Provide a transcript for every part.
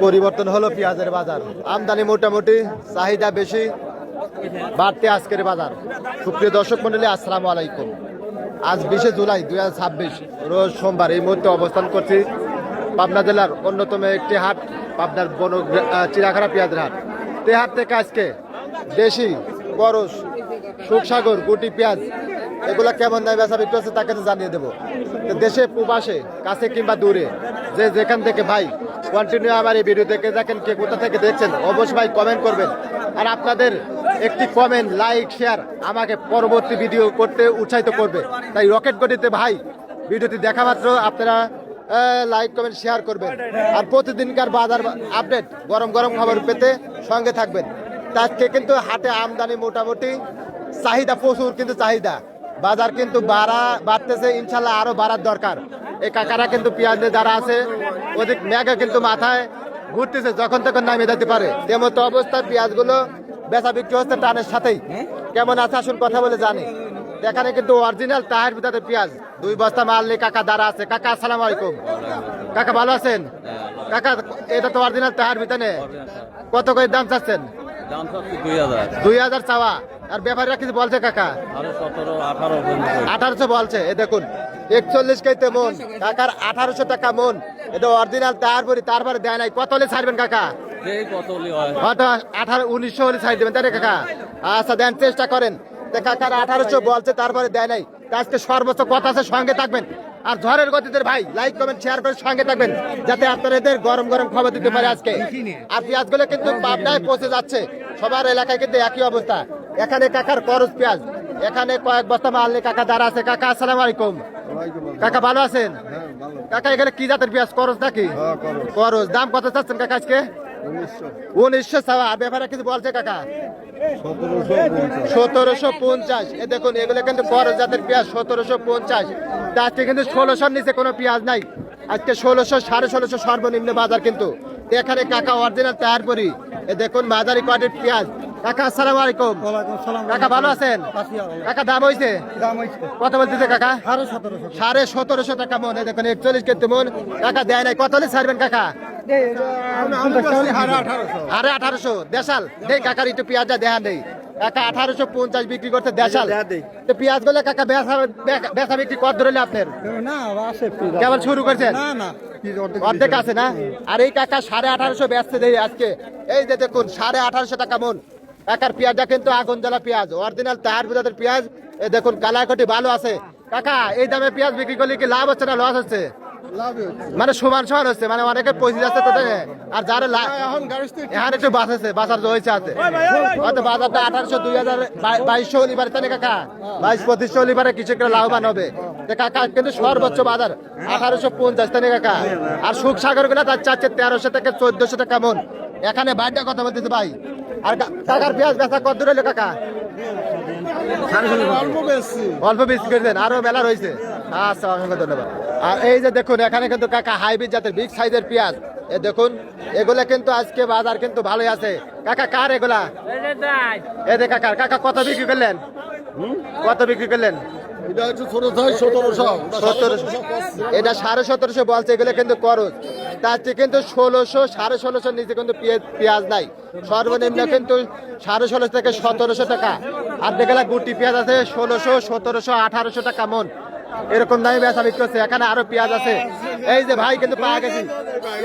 পরিবর্তন হলো পেঁয়াজের বাজার। আমদানি মোটামুটি, চাহিদা বেশি, বাড়তে আজকের বাজার। সুপ্রিয় দর্শক মন্ডলী, আসসালামু আলাইকুম। আজ 20 জুলাই 2026 রোজ সোমবার। এই মুহূর্তে অবস্থান করছি পাবনা জেলার অন্যতম একটি হাট, পাবনার চিড়াখানা পেঁয়াজের হাট। এই হাট থেকে আজকে দেশি, করস, সুখসাগর, গুটি পেঁয়াজ এগুলা কেমন দামে বেচা বিক্রি হচ্ছে তাকে জানিয়ে দেবো। দেশে প্রবাসে, কাছে কিংবা দূরে, যে যেখান থেকে ভাই কন্টিনিউ আমার এই ভিডিও দেখে দেখেন, কে কোথা থেকে দেখছেন অবশ্যই ভাই কমেন্ট করবেন। আর আপনাদের একটি কমেন্ট, লাইক, শেয়ার আমাকে পরবর্তী ভিডিও করতে উৎসাহিত করবে। তাই রকেট গতিতে ভাই ভিডিওটি দেখা মাত্র আপনারা লাইক, কমেন্ট, শেয়ার করবেন। আর প্রতিদিনকার বাজার আপডেট, গরম গরম খবর পেতে সঙ্গে থাকবেন। আজকে কিন্তু হাটে আমদানি মোটামুটি, চাহিদা প্রচুর, কিন্তু চাহিদা বাজার কিন্তু বাড়তেছে, ইনশাল্লাহ আরো বাড়ার দরকার। এই কাকারা কিন্তু পেঁয়াজ যারা আছে অধিক মেঘা কিন্তু মাথায় ঘুরতেছে, যখন তখন নামিয়ে যেতে পারে। তেমন তো অবস্থায় পেঁয়াজগুলো বেচা বিক্রি হচ্ছে টানের সাথেই। কেমন আছে আসুন কথা বলে জানি। এখানে কিন্তু অরিজিনাল তাহের ভিতরে পেঁয়াজ 2 বস্তা মাল নিয়ে কাকা দাঁড়া আছে। কাকা আসসালামু আলাইকুম। কাকা ভালো আছেন? কাকা এটা তো অরিজিনাল তাহের ভিতরে, কত করে দাম চাচ্ছেন? 2000 চাওয়া। আর ব্যাপারীরা কিছু বলছে কাকা? 1800 বলছে। এ দেখুন 41 কেজিতে মন, কাকার 1800 টাকা মন। এটা অরিজিনাল তারপরে দেয় নাই। কত হলে ছাড়বেন কাকা? 1900 হলে ছাড় দেবেন, তাই না কাকা? আচ্ছা দেন, চেষ্টা করেন। কাকার 1800 বলছে, তারপরে দেয় নাই। আজকে সর্বোচ্চ কথা আছে, সঙ্গে থাকবেন। আর ঝড়ের গতিতে ভাই লাইক, কমেন্ট, শেয়ার করে সঙ্গে থাকবেন, যাতে আপনাদের গরম গরম খবর দিতে পারে আজকে। আর পেঁয়াজগুলো কিন্তু পাবনায় পৌঁছে যাচ্ছে, সবার এলাকায় কিন্তু একই অবস্থা। এখানে কাকার করজ পেঁয়াজ, এখানে কয়েক বস্তা মাল নিয়ে কাকা দাঁড়া আছে। কাকা আসসালামু আলাইকুম। কাকা ভালো আছেন? কাকা এখানে কি জাতের পেঁয়াজ, করজ নাকি? করজ। দাম কত চাচ্ছেন কাকা আজকে? 1900 চাওয়া। আর ব্যাপারে কিছু বলছে কাকা? 1750। এ দেখুন এগুলো কিন্তু করজ জাতের পেঁয়াজ, 1750। আজকে কিন্তু 1600 নিচে কোনো পেঁয়াজ নাই। আজকে 1600, 1650 সর্বনিম্ন বাজার কিন্তু। এখানে কাকা অরিজিনাল তৈরি করি। এ দেখুন মাঝারি কোয়ালিটির পেঁয়াজ। কাকা আসসালামু আলাইকুম। কাকা ভালো আছেন? কাকা দাম হয়েছে? কত বলতেছে কাকা? 1750 টাকা মন। এ দেখুন 41 কেজি মন। কাকা দেয় নাই। কত হলে ছাড়বেন কাকা? 1850 দেশাল। দেই কাকার একটু পেঁয়াজটা দেখা নেই। কাকা 1850 বিক্রি করতে দেশাল। পেঁয়াজ গুলো কাকা বেচা বিক্রি কত ধরলে আপনার? কেবল শুরু করছেন? অর্ধেক আছে না? আর এই কাকা 1850 বেচতে দেয় আজকে। এই যে দেখুন 1850 টাকা মন। কাকার পেঁয়াজটা কিন্তু আগুন জ্বালা পেঁয়াজ, অরিজিনাল তাহার বুঝাদের পেঁয়াজ। এই দেখুন কালাকটি ভালো আছে। কাকা এই দামে পেঁয়াজ বিক্রি করলে কি লাভ হচ্ছে না লস হচ্ছে? মানে সমান সমান হচ্ছে, মানে অনেকে পৌঁছে যাচ্ছে তো। আর যারা এখন একটু বাঁচাচ্ছে, বাঁচার হয়েছে আছে। হয়তো বাজারটা 1800, 2000, 2200 হলি পারে, তাই না কাকা? 22-2500 হলি পারে কৃষকরা লাভবান হবে। কাকা কিন্তু সর্বোচ্চ বাজার 1850, তাই না কাকা? আর সুখসাগর গুলা তার চাচ্ছে 1300 থেকে 1400 টাকা মন। এখানে বাইরটা কথা বলতেছে ভাই। আর কাকার পেঁয়াজ বেচা কত দূর হলো কাকা? অল্প বেশি করেছেন, আরো মেলা রয়েছে। আচ্ছা অসংখ্য ধন্যবাদ। আর এই যে দেখুন এখানে কিন্তু কাকা হাইব্রিড জাতের বিগ সাইজের পেঁয়াজ। এ দেখুন এগুলা কিন্তু আজকে বাজার কিন্তু ভালোই আছে। কাকা কার এগুলা? এ যে কাকার। কাকা কত বিক্রি করলেন? কত বিক্রি করলেন? এটা হচ্ছে ছোট সাইজ 1700। এটা 1750 বলছে। এগুলো কিন্তু করজ। তার চেয়ে কিন্তু 1600, 1650 নিচে কিন্তু পেঁয়াজ নাই। সর্বনিম্ন কিন্তু 1650 থেকে 1700 টাকা। আর দেখলা গুটি পেঁয়াজ আছে 1600, 1700, 1800 টাকা মন। এরকম দামে বেচা বিক্রি হচ্ছে। এখানে আরো পেঁয়াজ আছে। এই যে ভাই কিন্তু পাওয়া গেছি।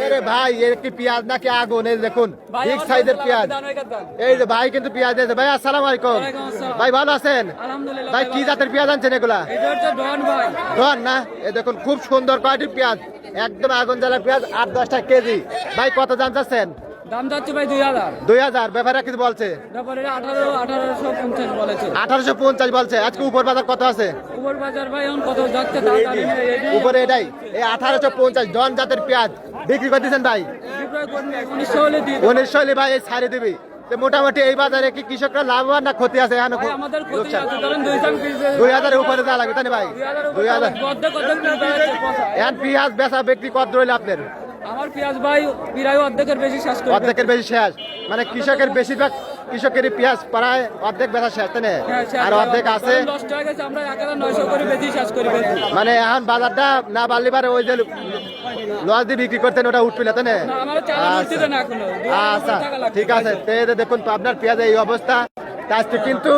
আরে ভাই এর কি পেঁয়াজ নাকি আগুন? এই দেখুন বিগ সাইজের পেঁয়াজ। এই যে ভাই কিন্তু পেঁয়াজ দিয়েছে। ভাই আসসালামু আলাইকুম। ভাই ভালো আছেন? ভাই কি জাতের পেঁয়াজ আনছেন এগুলা? ডন না? এই দেখুন খুব সুন্দর কোয়ালিটির পেঁয়াজ, একদম আগুন জ্বালা পেঁয়াজ, 8-10 কেজি। ভাই কত দাম চাচ্ছেন? দাম যাচ্ছে ভাই 2000। 2000। ব্যাপারে কিছু বলছে? 1850 বলেছে। 1850 বলছে। আজকে উপর বাজার কত আছে? উপর বাজার ভাই এখন কত যাচ্ছে? উপরে এটাই এই 1850 ডন জাতের পেঁয়াজ বিক্রি করতেছেন ভাই? 1900 হলে ভাই এই ছাড়ে দিবি। মোটামুটি এই বাজারে কি কৃষকরা লাভবান না ক্ষতি আছে? এখন 2000 উপরে যা লাগবে, তাই না ভাই? 2000। এখন পেঁয়াজ বেচা বিক্রি কত রইল আপনার? আমার পেঁয়াজ ভাই প্রায় অর্ধেকের বেশি শেষ করে। অর্ধেকের বেশি শেষ, মানে কৃষকের বেশিরভাগ কৃষকের পেঁয়াজ প্রায় অর্ধেক বেচা শেষ তাই না? আর অর্ধেক আছে, নষ্ট হয়ে গেছে, আমরা 1900 করে বেশি শেষ করে বেশি। মানে এখন বাজারটা না বাড়লে পারে ওই যে লস দিয়ে বিক্রি করতেন ওটা উঠবে না তাই না? না, আমাদের চালান উঠছে না এখনো। 2000 আচ্ছা টাকা লাগবে। ঠিক আছে, তো এই যে দেখুন আপনার পেঁয়াজ এই অবস্থা, তা আজকে কিন্তু